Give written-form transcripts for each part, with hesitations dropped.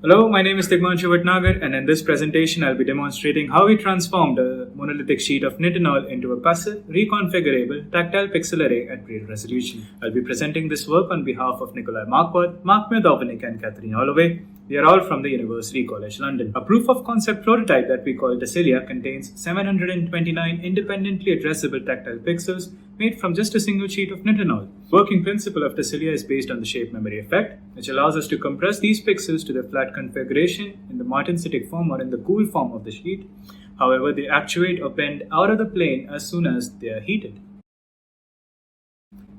Hello, my name is Tigmanshu Bhatnagar, and in this presentation, I'll be demonstrating how we transformed a monolithic sheet of nitinol into a passive, reconfigurable, tactile pixel array at great resolution. I'll be presenting this work on behalf of Nikolai Marquardt, Mark Miodovinik, and Catherine Holloway. We are all from the University College London. A proof of concept prototype that we call Tecilia contains 729 independently addressable tactile pixels made from just a single sheet of nitinol. The working principle of Tecilia is based on the shape memory effect, which allows us to compress these pixels to their flat configuration in the martensitic form or in the cool form of the sheet. However, they actuate or bend out of the plane as soon as they are heated.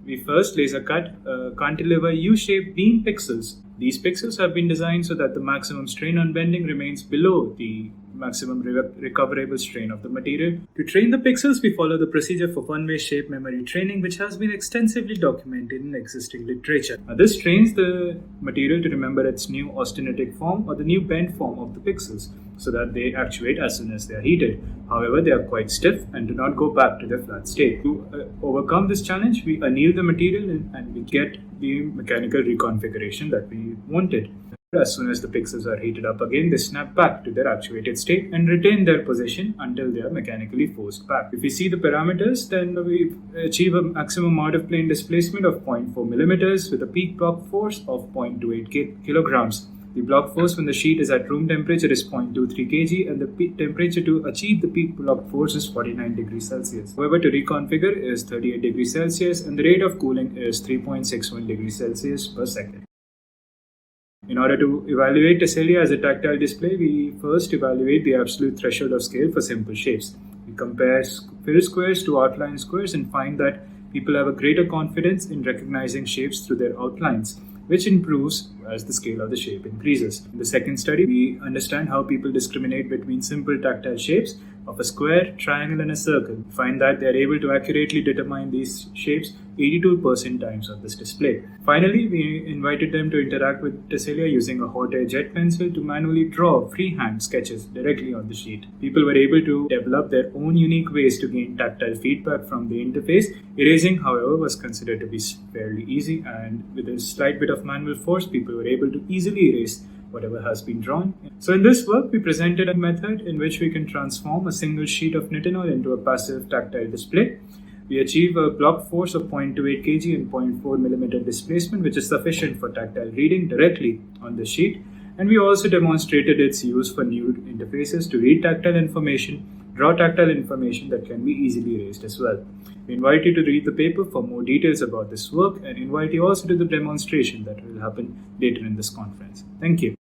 We first laser cut cantilever U-shaped beam pixels. These pixels have been designed so that the maximum strain on bending remains below the maximum recoverable strain of the material. To train the pixels, we follow the procedure for one-way shape memory training, which has been extensively documented in existing literature. This trains the material to remember its new austenitic form or the new bent form of the pixels, so that they actuate as soon as they are heated. However, they are quite stiff and do not go back to their flat state. To overcome this challenge, we anneal the material and we get the mechanical reconfiguration that we wanted. As soon as the pixels are heated up again, they snap back to their actuated state and retain their position until they are mechanically forced back. If we see the parameters, then we achieve a maximum out-of-plane displacement of 0.4 millimeters with a peak block force of 0.28 kilograms. The block force when the sheet is at room temperature is 0.23 kg, and the peak temperature to achieve the peak block force is 49 degrees Celsius. However, to reconfigure is 38 degrees Celsius, and the rate of cooling is 3.61 degrees Celsius per second. In order to evaluate Tecilia as a tactile display, we first evaluate the absolute threshold of scale for simple shapes. We compare fill squares to outline squares and find that people have a greater confidence in recognizing shapes through their outlines, which improves as the scale of the shape increases. In the second study, we understand how people discriminate between simple tactile shapes of a square, triangle, and a circle. We find that they are able to accurately determine these shapes 82% times of this display. Finally, we invited them to interact with Tecilia using a hot air jet pencil to manually draw freehand sketches directly on the sheet. People were able to develop their own unique ways to gain tactile feedback from the interface. Erasing, however, was considered to be fairly easy, and with a slight bit of manual force, people were able to easily erase whatever has been drawn. So in this work, we presented a method in which we can transform a single sheet of nitinol into a passive tactile display. We achieve a block force of 0.28 kg and 0.4 millimeter displacement, which is sufficient for tactile reading directly on the sheet. And we also demonstrated its use for new interfaces to read tactile information, draw tactile information that can be easily erased as well. We invite you to read the paper for more details about this work and invite you also to the demonstration that will happen later in this conference. Thank you.